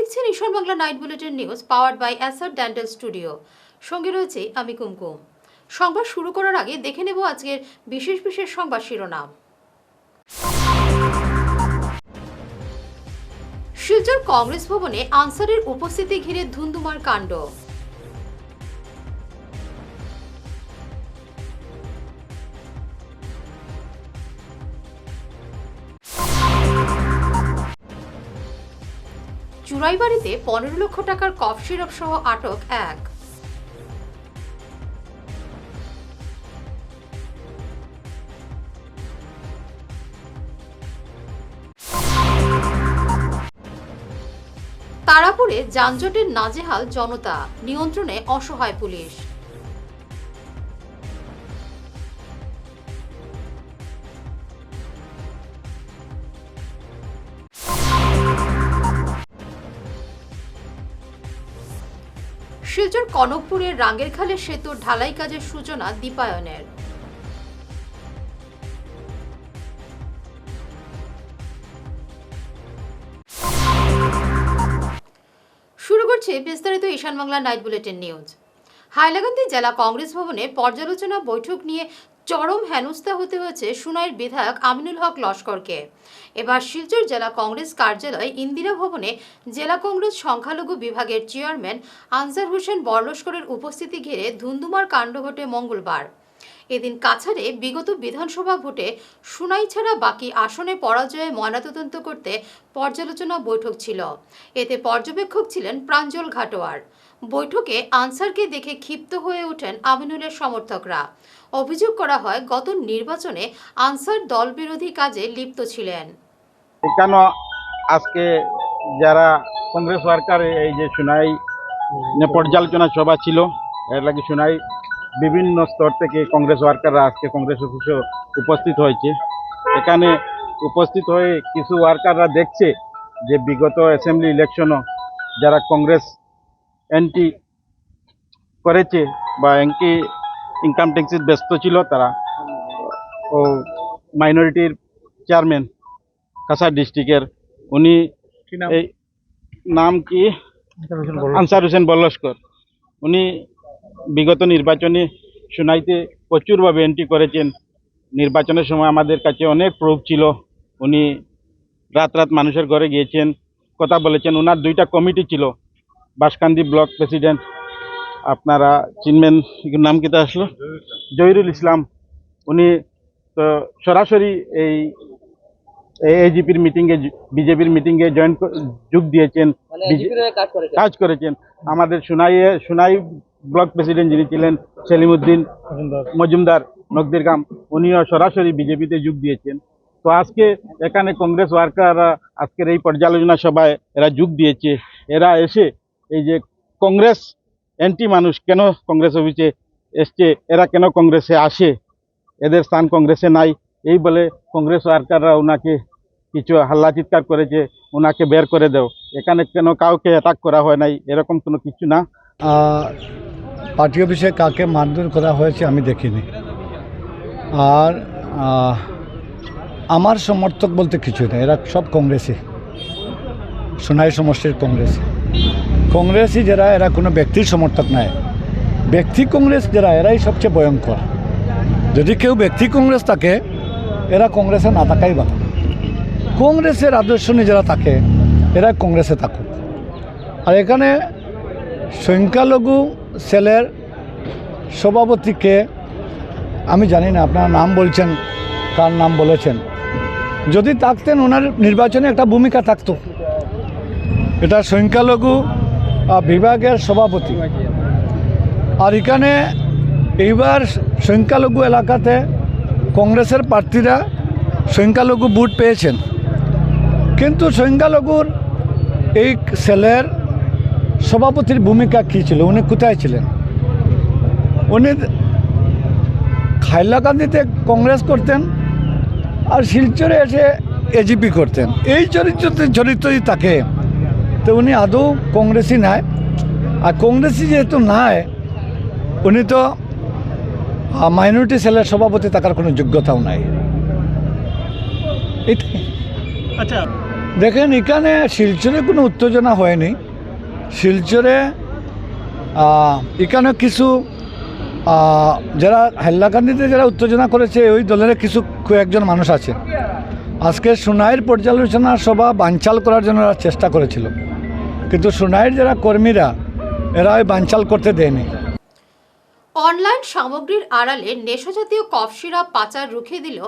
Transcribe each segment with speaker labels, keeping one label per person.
Speaker 1: দেখছেন Ishan Bangla night bulletin news powered by Acer dental studio. সঙ্গে রয়েছে আমি কুমকুম। সংবাদ শুরু করার আগে দেখে নেব আজকের বিশেষ বিশেষ সংবাদ শিরোনাম। শিলচর কংগ্রেস ভবনে আনসারের উপস্থিতি ঘিরে ধুন্ধুমার কাণ্ড। চুরাইবাড়িতে 15 লক্ষ টাকার কফ সিরাপ সহ আটক এক। তারাপুরে যানজটের নাজেহাল জনতা, নিয়ন্ত্রণে অসহায় পুলিশ। শিলচর কনকপুরের রাঙ্গেরখালের সেতুর ঢালাই কাজের সূচনা দীপায়নের। শুরু করছে বিস্তারিত Ishan Bangla night bulletin news. Hailakandi জেলা কংগ্রেস ভবনে পর্যালোচনা বৈঠক নিয়ে চরম হেনস্থা হতে হয়েছে সুনাইয়ের বিধায়ক আমিনুল হক লস্করকে। এবার শিলচর জেলা কংগ্রেস কার্যালয় ইন্দিরা ভবনে জেলা কংগ্রেস সংখ্যালঘু বিভাগের চেয়ারম্যান আনসার হোসেন বরলস্করের উপস্থিতি ঘিরে ধুন্ধুমার কাণ্ড ঘটে মঙ্গলবার। এদিন কাছাড়ে বিগত বিধানসভা ভোটে সুনাই ছাড়া বাকি আসনে পরাজয়ে ময়নাতদন্ত করতে পর্যালোচনা বৈঠক ছিল। এতে পর্যবেক্ষক ছিলেন প্রাঞ্জল ঘাটোয়ার। বৈঠকে আনসারকে দেখে ক্ষিপ্ত হয়ে ওঠেন আমিনুলের সমর্থকরা। অভিযোগ করা হয় গত নির্বাচনে আনসার দল বিরোধী কাজে লিপ্ত ছিলেন।
Speaker 2: কেন আজকে যারা কংগ্রেস ওয়ার্কার এই যে সুনাই পর্যালোচনা সভা ছিল, এর লাগে সুনাই বিভিন্ন স্তর থেকে কংগ্রেস ওয়ার্কাররা আজকে কংগ্রেস অফিসে উপস্থিত হয়েছে। এখানে উপস্থিত হয়ে কিছু ওয়ার্কাররা দেখছে যে বিগত অ্যাসেম্বলি ইলেকশনও যারা কংগ্রেস এন্ট্রি করেছে বা ইনকাম ট্যাক্সে ব্যস্ত ছিল, তারা ও মাইনরিটির চেয়ারম্যান কাছাড় ডিস্ট্রিক্টের, উনি এই নাম কি আনসার হোসেন বরলস্কর, উনি বিগত নির্বাচনে সুনাইতে প্রচুরভাবে এন্ট্রি করেছেন। নির্বাচনের সময় আমাদের কাছে অনেক প্রুফ ছিল। উনি রাত মানুষের ঘরে গিয়েছেন, কথা বলেছেন। ওনার দুইটা কমিটি ছিল, বাঁশকান্দি ব্লক প্রেসিডেন্ট, আপনারা চিনবেন, নাম কিতা আসলো, জহিরুল ইসলাম। উনি তো সরাসরি এই এজিপির মিটিংয়ে, বিজেপির মিটিংয়ে যোগ দিয়েছেন, কাজ করেছেন। আমাদের সুনাই ব্লক প্রেসিডেন্ট যিনি ছিলেন সেলিমউদ্দিন মজুমদার নকদিরগাম, উনিও সরাসরি বিজেপিতে যোগ দিয়েছেন। তো আজকে এখানে কংগ্রেস ওয়ার্কাররা আজকের এই পর্যালোচনা সভায় এরা যোগ দিয়েছে। এরা এসে এই যে কংগ্রেস এন্টি মানুষ কেন কংগ্রেস অফিসে এসছে, এরা কেন কংগ্রেসে আসে, এদের স্থান কংগ্রেসে নাই, এই বলে কংগ্রেস ওয়ার্কাররা ওনাকে কিছু হাল্লা চিৎকার করেছে, ওনাকে বের করে দাও। এখানে কেন কাউকে অ্যাটাক করা হয় নাই, এরকম কোনো কিছু না।
Speaker 3: পার্টি অফিসে কাকে মারধর করা হয়েছে আমি দেখিনি। আর আমার সমর্থক বলতে কিছু নেই, এরা সব কংগ্রেসই, সোনাই সমষ্টির কংগ্রেসই যারা, এরা কোনো ব্যক্তির সমর্থক নয়। ব্যক্তি কংগ্রেস যারা, এরাই সবচেয়ে ভয়ঙ্কর। যদি কেউ ব্যক্তি কংগ্রেস থাকে, এরা কংগ্রেসে না থাকাই ভালো। কংগ্রেসের আদর্শ নিয়ে যারা থাকে, এরা কংগ্রেসে থাকুক। আর এখানে সংখ্যালঘু সেলের সভাপতিকে আমি জানি না, আপনারা নাম বলছেন, কার নাম বলেছেন। যদি থাকতেন, ওনার নির্বাচনে একটা ভূমিকা থাকতো। এটা সংখ্যালঘু বিভাগের সভাপতি। আর এখানে এইবার সংখ্যালঘু এলাকাতে কংগ্রেসের প্রার্থীরা সংখ্যালঘু ভোট পেয়েছেন, কিন্তু সংখ্যালঘুর এই সেলের সভাপতির ভূমিকা কী ছিল? উনি কোথায় ছিলেন? উনি হাইলাকান্দিতে কংগ্রেস করতেন আর শিলচরে এসে এজিপি করতেন। এই চরিত্রই থাকে, তো উনি আদৌ কংগ্রেসই নাই। আর কংগ্রেসই যেহেতু নাই, উনি তো মাইনরিটি সেলের সভাপতি থাকার কোনো যোগ্যতাও নাই। এটাই।
Speaker 4: আচ্ছা,
Speaker 3: দেখেন, এখানে শিলচরে কোনো উত্তেজনা হয়নি। শিলচরে এখানে কিছু যারা হাইলাকান্দিতে যারা উত্তেজনা করেছে ওই দলের কিছু কয়েকজন মানুষ আছে। আজকে সুনাইয়ের পর্যালোচনা সভা বানচাল করার জন্য ওরা চেষ্টা করেছিল, কিন্তু সুনাইয়ের যারা কর্মীরা এরা ওই বানচাল করতে দেয়নি।
Speaker 1: অনলাইন সামগ্রীর আড়ালে নেশাজাতীয় কফ সিরাপ পাচার রুখে দিল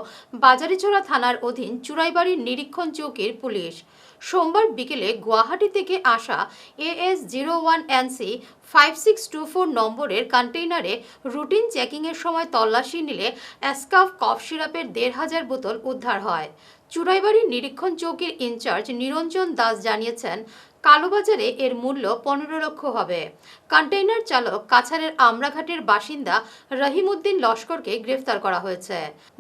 Speaker 1: বাজারিচোরা থানার অধীন চুরাইবাড়ির নিরীক্ষণ চৌকির পুলিশ। সোমবার বিকেলে গুয়াহাটি থেকে আসা AS01NC 5624 নম্বরের কন্টেইনারে রুটিন চেকিংয়ের সময় তল্লাশি নিলে অ্যাসকাফ কফ সিরাপের ১৫০০ বোতল উদ্ধার হয়। চুরাইবাড়ির নিরীক্ষণ চৌকির ইনচার্জ নিরঞ্জন দাস জানিয়েছেন, কালোবাজারে এর মূল্য ১৫ লক্ষ হবে। কন্টেইনার চালক কাছাড়ের আমরাঘাটের বাসিন্দা রহিমউদ্দিন লস্করকে গ্রেফতার করা হয়েছে।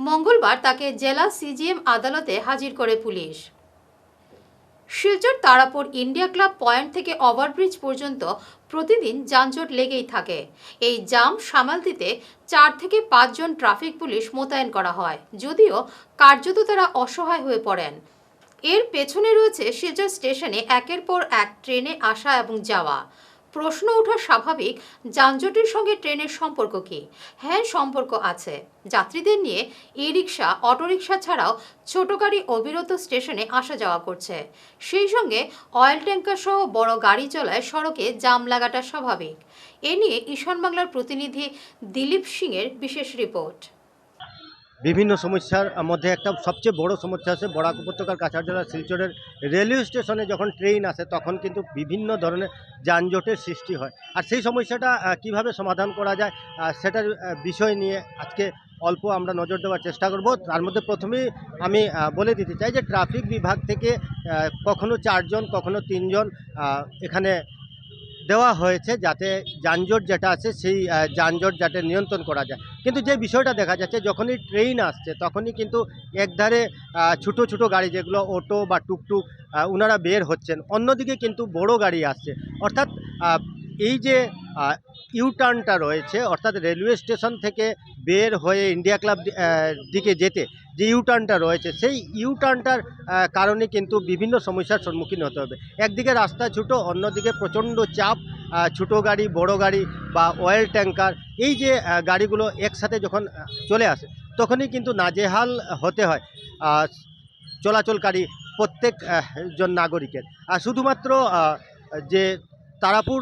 Speaker 1: মঙ্গলবার তাকে জেলা CGM আদালতে হাজির করে police. Silchar Tarapur India club point থেকে ওভারব্রিজ পর্যন্ত প্রতিদিন যানজট লেগেই থাকে। এই জাম সামাল দিতে ৪ থেকে ৫ জন ট্রাফিক পুলিশ মোতায়েন করা হয়, যদিও কার্যত তারা অসহায় হয়ে পড়েন। এর পেছনে রয়েছে শিলচর স্টেশনে একের পর এক ট্রেনে আসা এবং যাওয়া। প্রশ্ন ওঠা স্বাভাবিক, যানজটের সঙ্গে ট্রেনের সম্পর্ক কি? হ্যাঁ, সম্পর্ক আছে। যাত্রীদের নিয়ে ই-রিক্সা, অটোরিক্সা ছাড়াও ছোট গাড়ি অবিরত স্টেশনে আসা যাওয়া করছে। সেই সঙ্গে অয়েল ট্যাঙ্কার সহ বড় গাড়ি চলায় সড়কে জাম লাগাটা স্বাভাবিক। এ নিয়ে ঈশান বাংলার প্রতিনিধি দিলীপ সিংয়ের বিশেষ রিপোর্ট।
Speaker 4: বিভিন্ন সমস্যার মধ্যে একটা সবচেয়ে বড় সমস্যা আছে বরাক উপত্যকার কাছাড় জেলার শিলচরের রেলওয়ে স্টেশনে যখন ট্রেন আসে তখন কিন্তু বিভিন্ন ধরনের যানজটের সৃষ্টি হয়। আর সেই সমস্যাটা কিভাবে সমাধান করা যায় সেটার বিষয় নিয়ে আজকে অল্প আমরা নজর দেওয়ার চেষ্টা করব। তার মধ্যে প্রথমেই আমি বলে দিতে চাই যে ট্রাফিক বিভাগ থেকে কখনো ৪ জন কখনো ৩ জন এখানে দেওয়া হয়েছে যাতে যানজট যেটা আছে সেই যানজট যাতে নিয়ন্ত্রণ করা যায়। কিন্তু যে বিষয়টা দেখা যাচ্ছে যখনই ট্রেন আসছে তখনই কিন্তু একধারে ছোটো ছোটো গাড়ি যেগুলো অটো বা টুকটুক ওনারা বের হচ্ছেন, অন্যদিকে কিন্তু বড় গাড়ি আসছে। অর্থাৎ এই যে ইউটার্নটা রয়েছে, অর্থাৎ রেলওয়ে স্টেশন থেকে বের হয়ে ইন্ডিয়া ক্লাব দিকে যেতে যে ইউটার্নটা রয়েছে সেই ইউটার্নটার কারণে কিন্তু বিভিন্ন সমস্যার সম্মুখীন হতে হবে। একদিকে রাস্তা ছোটো, অন্যদিকে প্রচণ্ড চাপ, ছোটো গাড়ি, বড় গাড়ি বা অয়েল ট্যাঙ্কার, এই যে গাড়িগুলো একসাথে যখন চলে আসে তখনই কিন্তু নাজেহাল হতে হয় চলাচলকারী প্রত্যেক জন নাগরিকের। শুধুমাত্র যে তারাপুর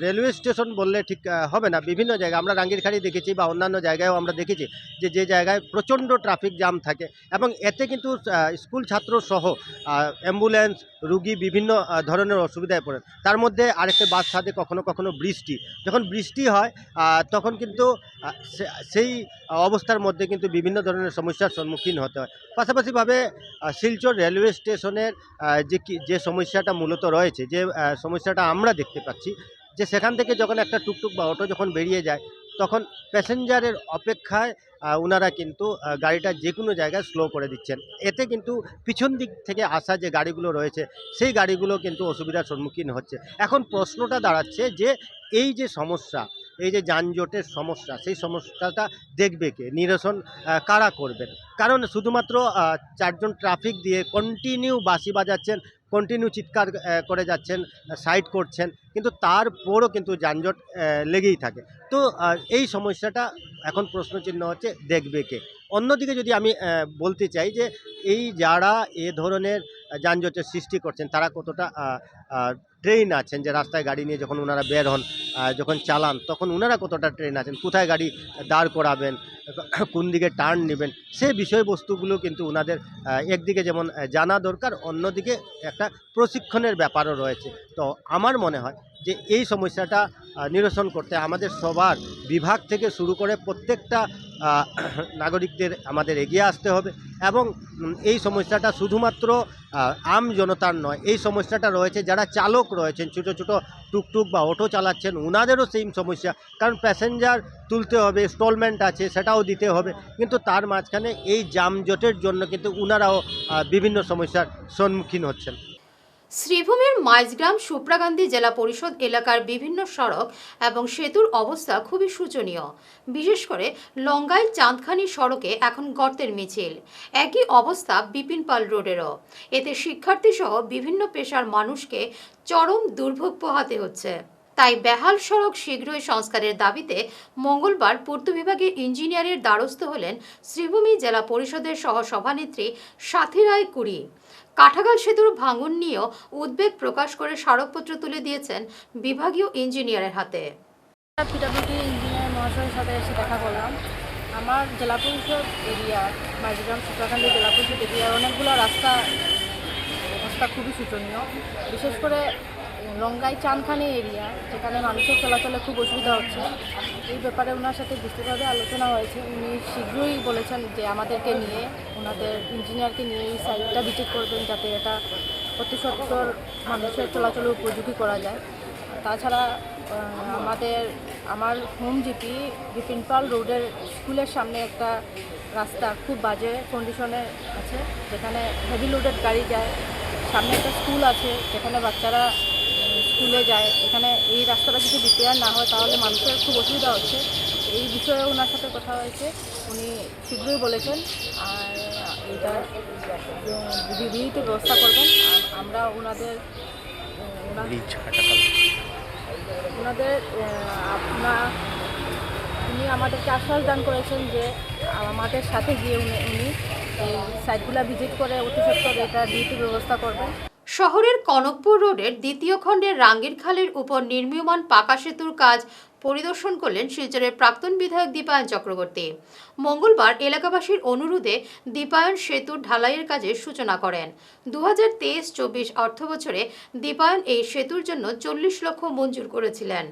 Speaker 4: রেলওয়ে স্টেশন বললে ঠিক হবে না, বিভিন্ন জায়গায় আমরা রাঙ্গিরখাড়ি দেখেছি বা অন্যান্য জায়গায়ও আমরা দেখেছি যে জায়গায় প্রচণ্ড ট্রাফিক জ্যাম থাকে এবং এতে কিন্তু স্কুল ছাত্র সহ অ্যাম্বুলেন্স, রুগী বিভিন্ন ধরনের অসুবিধায় পড়েন। তার মধ্যে আরেকটা বাস সাথে কখনো কখনো বৃষ্টি, যখন বৃষ্টি হয় তখন কিন্তু সেই অবস্থার মধ্যে কিন্তু বিভিন্ন ধরনের সমস্যার সম্মুখীন হতে হয়। পাশাপাশিভাবে শিলচর রেলওয়ে স্টেশনের যে সমস্যাটা মূলত রয়েছে, যে সমস্যাটা আমরা দেখতে পাচ্ছি যে সেখান থেকে যখন একটা টুকটুক বা অটো যখন বেরিয়ে যায় তখন প্যাসেঞ্জারের অপেক্ষায় ওনারা কিন্তু গাড়িটা যে কোনো জায়গায় স্লো করে দিচ্ছেন। এতে কিন্তু পিছন দিক থেকে আসা যে গাড়িগুলো রয়েছে সেই গাড়িগুলো কিন্তু অসুবিধার সম্মুখীন হচ্ছে। এখন প্রশ্নটা দাঁড়াচ্ছে যে এই যে সমস্যা, এই যে যানজটের সমস্যা, সেই সমস্যাটা দেখবে কে, নিরসন কারা করবেন? কারণ শুধুমাত্র ৪ জন ট্রাফিক দিয়ে কন্টিনিউ বাঁশি বাজাচ্ছেন, কন্টিনিউ চিৎকার করে যাচ্ছেন, সাইড করছেন, কিন্তু তারপরও কিন্তু যানজট লেগেই থাকে। তো এই সমস্যাটা এখন প্রশ্নচিহ্ন হচ্ছে দেখবে কে। অন্যদিকে যদি আমি বলতে চাই যে এই যারা এ ধরনের যানজটের সৃষ্টি করছেন তারা কতটা ট্রেন আছেন, যে রাস্তায় গাড়ি নিয়ে যখন ওনারা বের হন, যখন চালান তখন ওনারা কতটা ট্রেন আছেন, কোথায় গাড়ি দাঁড় করাবেন, কোন দিকে টার্ন নেবেন, সেই বিষয়বস্তুগুলো কিন্তু ওনাদের একদিকে যেমন জানা দরকার, অন্যদিকে একটা প্রশিক্ষণের ব্যাপারও রয়েছে। তো আমার মনে হয় যে এই সমস্যাটা নিরসন করতে আমাদের সবার বিভাগ থেকে শুরু করে প্রত্যেকটা নাগরিকদের আমাদের এগিয়ে আসতে হবে এবং এই সমস্যাটা শুধুমাত্র আম জনতার নয়, এই সমস্যাটা রয়েছে যারা চালক রয়েছেন, ছোটো ছোটো টুকটুক বা অটো চালাচ্ছেন, ওনাদেরও সেম সমস্যা। কারণ প্যাসেঞ্জার তুলতে হবে, ইনস্টলমেন্ট আছে সেটাও দিতে হবে, কিন্তু তার মাঝখানে এই যানজটের জন্য কিন্তু ওনারাও বিভিন্ন সমস্যার সম্মুখীন হচ্ছেন।
Speaker 1: শ্রীভূমির মাইজগ্রাম সুপ্রাকান্দি জেলা পরিষদ এলাকার বিভিন্ন সড়ক এবং সেতুর অবস্থা খুবই শোচনীয়। বিশেষ করে লঙ্গাই চাঁদখানি সড়কে এখন গর্তের মিছিল। একই অবস্থা বিপিন পাল রোডেরও। এতে শিক্ষার্থী সহ বিভিন্ন পেশার মানুষকে চরম দুর্ভোগ পোহাতে হচ্ছে। তাই বেহাল সড়ক শীঘ্রই সংস্কারের দাবিতে মঙ্গলবার পূর্ত বিভাগের ইঞ্জিনিয়ারের দ্বারস্থ হলেন শ্রীভূমি জেলা পরিষদের সহ সভানেত্রী সাথী রায় কুড়ি। কাঠাগাল সেতুর ভাঙন নিয়েও উদ্বেগ প্রকাশ করে স্মারকপত্র তুলে দিয়েছেন বিভাগীয় ইঞ্জিনিয়ারের হাতে।
Speaker 5: পিডব্লিউডি ইঞ্জিনিয়ার মহাশয়ের সাথে এসে দেখা করলাম। আমার জেলা পরিষদ এরিয়ার মাইজগ্রাম সুপ্রাকান্দি জেলা পরিষদ এরিয়ার অনেকগুলো রাস্তা অবস্থা খুবই শোচনীয়। বিশেষ করে লঙ্গাই চাঁদখানি এরিয়া, যেখানে মানুষের চলাচলে খুব অসুবিধা হচ্ছে। এই ব্যাপারে ওনার সাথে বিস্তৃতভাবে আলোচনা হয়েছে। উনি শীঘ্রই বলেছেন যে আমাদেরকে নিয়ে, ওনাদের ইঞ্জিনিয়ারকে নিয়ে এই সাইটটা ভিজিট করবেন, যাতে এটা অতি সত্বর মানুষের চলাচলের উপযোগী করা যায়। তাছাড়া আমার হোম জিপি বিপিন পাল রোডের স্কুলের সামনে একটা রাস্তা খুব বাজে কন্ডিশনে আছে, যেখানে হেভি লোডেড গাড়ি যায়। সামনে একটা স্কুল আছে যেখানে বাচ্চারা স্কুলে যায়। এখানে এই রাস্তাটা যদি রিপেয়ার না হয় তাহলে মানুষের খুব অসুবিধা হচ্ছে। এই বিষয়ে ওনার সাথে কথা হয়েছে, উনি শীঘ্রই বলেছেন আর এটা বিধিতে ব্যবস্থা করবেন। আর আমরা ওনাদের উনি আমাদেরকে আশ্বাস দান করেছেন যে আমাদের সাথে গিয়ে উনি এই সাইটগুলো ভিজিট করে অতি সত্বর এটা ডিউটি ব্যবস্থা করবেন।
Speaker 1: শহরের কনকপুর রোডের দ্বিতীয় খণ্ডের রাঙ্গিরখালের উপর নির্মীয়মান পাকা সেতুর কাজ পরিদর্শন করলেন শিলচরের প্রাক্তন বিধায়ক দীপায়ন চক্রবর্তী। মঙ্গলবার এলাকাবাসীর অনুরোধে দীপায়ন সেতুর ঢালাইয়ের কাজের সূচনা করেন। 2023-24 অর্থবছরে দীপায়ন এই সেতুর জন্য 40 লক্ষ মঞ্জুর করেছিলেন।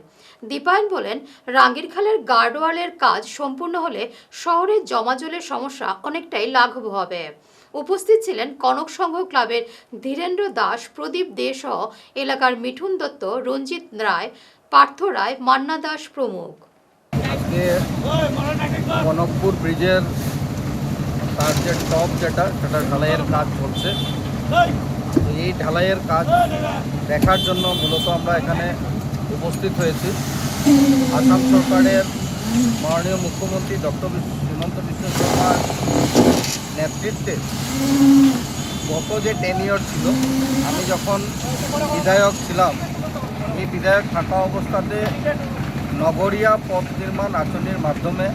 Speaker 1: দীপায়ন বলেন, রাঙ্গিরখালের গার্ডওয়ালের কাজ সম্পূর্ণ হলে শহরের জমাজলের সমস্যা অনেকটাই লাঘব হবে। উপস্থিত ছিলেন কনক সংঘ ক্লাবের ধীরেন্দ্র দাস, প্রদীপ দে সহ এলাকার মিঠুন দত্ত, রঞ্জিত রায়, পার্থ রায়, মান্না দাস প্রমুখ।
Speaker 6: আজকে কনকপুর ব্রিজের তার যে টপ সেটা ঢালাইয়ের কাজ চলছে। এই ঢালাইয়ের কাজ দেখার জন্য মূলত আমরা এখানে উপস্থিত হয়েছি। আসাম সরকারের মাননীয় মুখ্যমন্ত্রী ডক্টর হিমন্ত বিশ্ব শর্মার নেতৃত্বে গত যে টেনিয়র ছিল, আমি যখন বিধায়ক ছিলাম, এই বিধায়ক থাকা অবস্থাতে নগরিয়া পথ নির্মাণ আঁচনির মাধ্যমে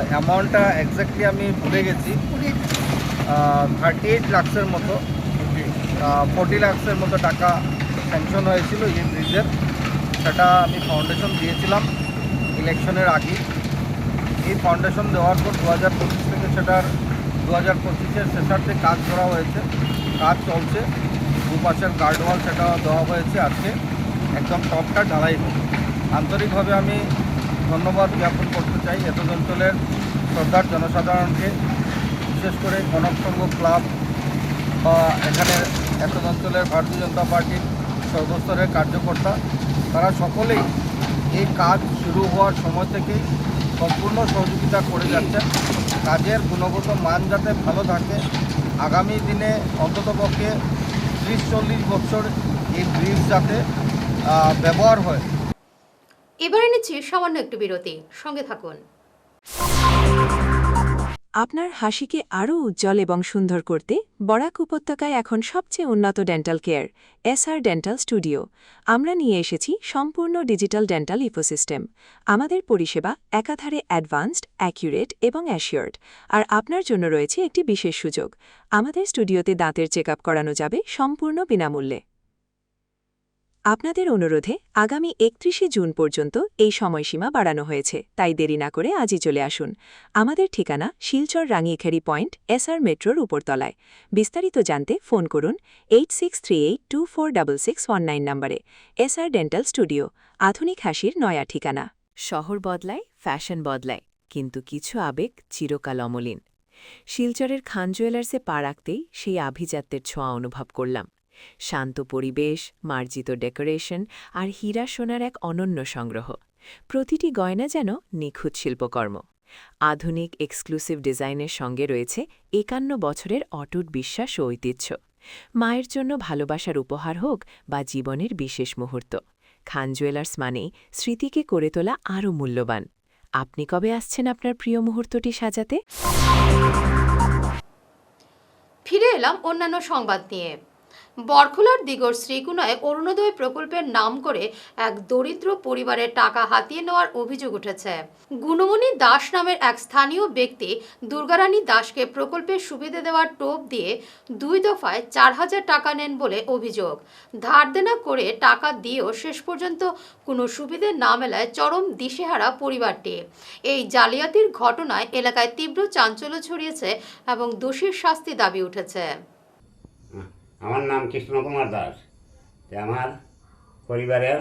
Speaker 6: অ্যামাউন্টটা এক্স্যাক্টলি আমি ভুলে গেছি, 38 লাখের মতো 40 লাখের মতো টাকা স্যাংশন হয়েছিল এই ব্রিজের। সেটা আমি ফাউন্ডেশন দিয়েছিলাম ইলেকশনের আগে। এই ফাউন্ডেশন দেওয়ার পর 2025 থেকে সেটার 2025-এর শেষার্থে কাজ করা হয়েছে, কাজ চলছে। দুপাশের গার্ডওয়াল সেটা দেওয়া হয়েছে। আজকে একদম টপটা ঢালাই হবে। আন্তরিকভাবে আমি ধন্যবাদ জ্ঞাপন করতে চাই এত অঞ্চলের শ্রদ্ধার জনসাধারণকে, বিশেষ করে কনক সংঘ ক্লাব বা এখানে এত অঞ্চলের ভারতীয় জনতা পার্টির সর্বস্তরের কার্যকর্তা, তারা সকলেই এই কাজ শুরু হওয়ার সময় থেকেই সম্পূর্ণ সহযোগিতা করে যাচ্ছেন। কাজের গুণগত মান যাতে ভালো থাকে, আগামী দিনে অন্ততপক্ষে 30-40 বছর এই ব্রিজ যাতে ব্যবহার হয়।
Speaker 1: এবারে নিচ্ছি সামান্য একটু বিরতি, সঙ্গে থাকুন।
Speaker 7: আপনার হাসিকে আরও উজ্জ্বল এবং সুন্দর করতে বরাক উপত্যকায় এখন সবচেয়ে উন্নত dental care SR dental studio. আমরা নিয়ে এসেছি সম্পূর্ণ ডিজিটাল ডেন্টাল ইকোসিস্টেম। আমাদের পরিষেবা একাধারে অ্যাডভান্সড, অ্যাকিউরেট এবং অ্যাসিওর্ড। আর আপনার জন্য রয়েছে একটি বিশেষ সুযোগ। আমাদের স্টুডিওতে দাঁতের চেকআপ করানো যাবে সম্পূর্ণ বিনামূল্যে। আপনাদের অনুরোধে আগামী 31শে জুন পর্যন্ত এই সময়সীমা বাড়ানো হয়েছে, তাই দেরি না করে আজই চলে আসুন। আমাদের ঠিকানা শিলচর রাঙ্গিখাড়ি পয়েন্ট, এসআর মেট্রোর উপরতলায়। বিস্তারিত জানতে ফোন করুন 8638246619 নম্বরে। এসআর ডেন্টাল স্টুডিও, আধুনিক হাসির নয়া ঠিকানা। শহর বদলায়, ফ্যাশন বদলায়, কিন্তু কিছু আবেগ চিরকাল অমলিন। শিলচরের খান জুয়েলার্সে পা রাখতেই সেই আভিজাত্যের ছোঁয়া অনুভব করলাম। শান্ত পরিবেশ, মার্জিত ডেকোরেশন আর হীরা সোনার এক অনন্য সংগ্রহ। প্রতিটি গয়না যেন নিখুঁত শিল্পকর্ম। আধুনিক এক্সক্লুসিভ ডিজাইনের সঙ্গে রয়েছে 51 বছরের অটুট বিশ্বাস ও ঐতিহ্য। মায়ের জন্য ভালোবাসার উপহার হোক বা জীবনের বিশেষ মুহূর্ত, খান জুয়েলার্স মানে স্মৃতিকে করে তোলা আরও মূল্যবান। আপনি কবে আসছেন আপনার প্রিয় মুহূর্তটি সাজাতে?
Speaker 1: ফিরে এলাম অন্যান্য সংবাদ নিয়ে। বরখোলার দিগর শ্রীকুনায় অরুণোদয় প্রকল্পের নাম করে এক দরিদ্র পরিবারের টাকা হাতিয়ে নেওয়ার অভিযোগ উঠেছে। গুণমণি দাস নামের এক স্থানীয় ব্যক্তি দুর্গারানী দাসকে প্রকল্পের সুবিধা দেওয়ার টোপ দিয়ে 2 দফায় 4,000 টাকা নেন বলে অভিযোগ। ধার দেনা করে টাকা দিয়েও শেষ পর্যন্ত কোনো সুবিধে না মেলায় চরম দিশেহারা পরিবারটি। এই জালিয়াতির ঘটনায় এলাকায় তীব্র চাঞ্চল্য ছড়িয়েছে এবং দোষীর শাস্তি দাবি উঠেছে।
Speaker 8: আমার নাম কৃষ্ণকুমার দাস। আমার পরিবারের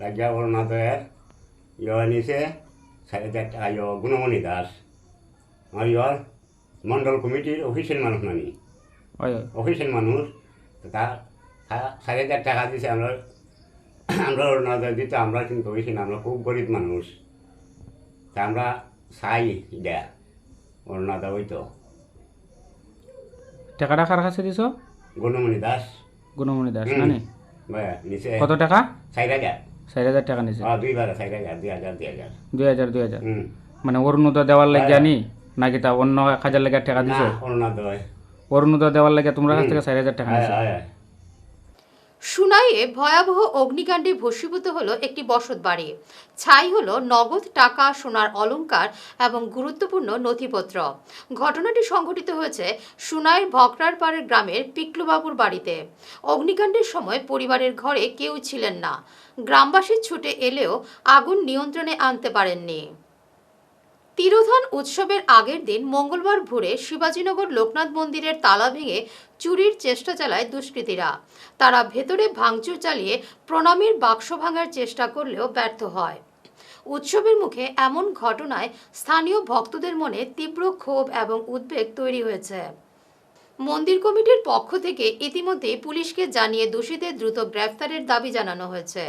Speaker 8: রাজ্য অরুণোদয়ের নিচে 4,000 টাকা গুণমণি দাস আমার মণ্ডল কমিটির অফিসিয়াল মানুষ নামি অফিসিয়াল মানুষ। তা 4,000 টাকা দিছে আমরা অরুণোদয় দিতে আমরা কিন্তু হয়েছি না, আমরা খুব গরিব মানুষ। তা আমরা চাই এটা অরুণোদয় হইতো।
Speaker 9: টাকাটা কার কাছে দিছ?
Speaker 8: গুণমণি দাস।
Speaker 9: গুণমণি দাস না নি?
Speaker 8: নিচে
Speaker 9: কত টাকা?
Speaker 8: 4,000।
Speaker 9: 4,000 টাকা নিছে।
Speaker 8: 2,000 4,000 2,000
Speaker 9: 2,000 মানে অরুণোদয় দেওয়ার লাগিয়া নি নাকি তা অন্য 1,000 টাকা টাকা দিছো? অরুণোদয় দেওয়ার লাগিয়া তোমরা কাছ থেকে 4,000 টাকা নিছো।
Speaker 1: সুনাইয়ে ভয়াবহ অগ্নিকাণ্ডে ভস্মীভূত হলো একটি বসত বাড়ি। ছাই হলো নগদ টাকা, সোনার অলংকার এবং গুরুত্বপূর্ণ নথিপত্র। ঘটনাটি সংঘটিত হয়েছে সুনাইয়ের ভকরারপাড়ের গ্রামের পিকলুবাবুর বাড়িতে। অগ্নিকাণ্ডের সময় পরিবারের ঘরে কেউ ছিলেন না। গ্রামবাসী ছুটে এলেও আগুন নিয়ন্ত্রণে আনতে পারেননি। তিরোধান উৎসবের আগের দিন মঙ্গলবার ভোরে শিবাজীনগর লোকনাথ মন্দিরের তালা ভেঙে চুরির চেষ্টা চালায় দুষ্কৃতীরা। তারা ভেতরে ভাঙচুর চালিয়ে প্রণামীর বাক্স ভাঙার চেষ্টা করলেও ব্যর্থ হয়। উৎসবের মুখে এমন ঘটনায় স্থানীয় ভক্তদের মনে তীব্র ক্ষোভ এবং উদ্বেগ তৈরি হয়েছে। মন্দির কমিটির পক্ষ থেকে ইতিমধ্যে পুলিশকে জানিয়ে দোষীদের দ্রুত গ্রেফতারের দাবি জানানো হয়েছে।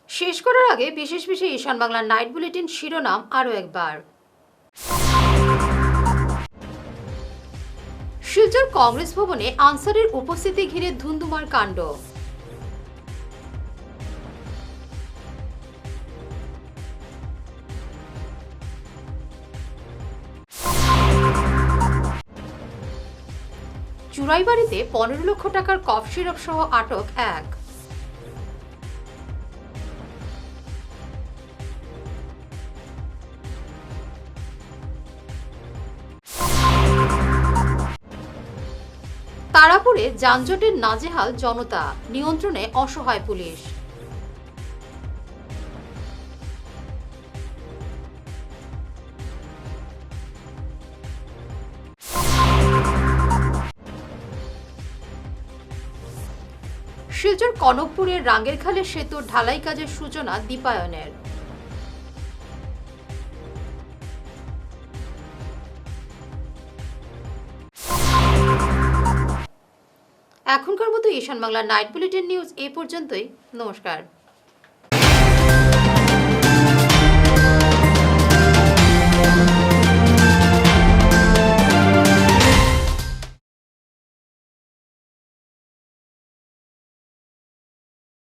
Speaker 1: শেষ করার আগে বিশেষ ঈশান বাংলা নাইট বুলেটিন শিরোনাম আরও একবার। শিলচর কংগ্রেস ভবনে আনসারের উপস্থিতি ঘিরে ধুন্ধুমার কাণ্ড। চুরাইবাড়িতে 15 লক্ষ টাকার কফ সিরাপ সহ আটক এক। তারাপুরে যানজটের নাজেহাল জনতা, নিয়ন্ত্রণে অসহায় পুলিশ। শিলচর কনকপুরের রাঙ্গেরখালে সেতুর ঢালাই কাজের সূচনা দীপায়নের। এখনকার মতো ঈশান বাংলা নাইট বুলেটিন নিউজ এই পর্যন্তই। নমস্কার।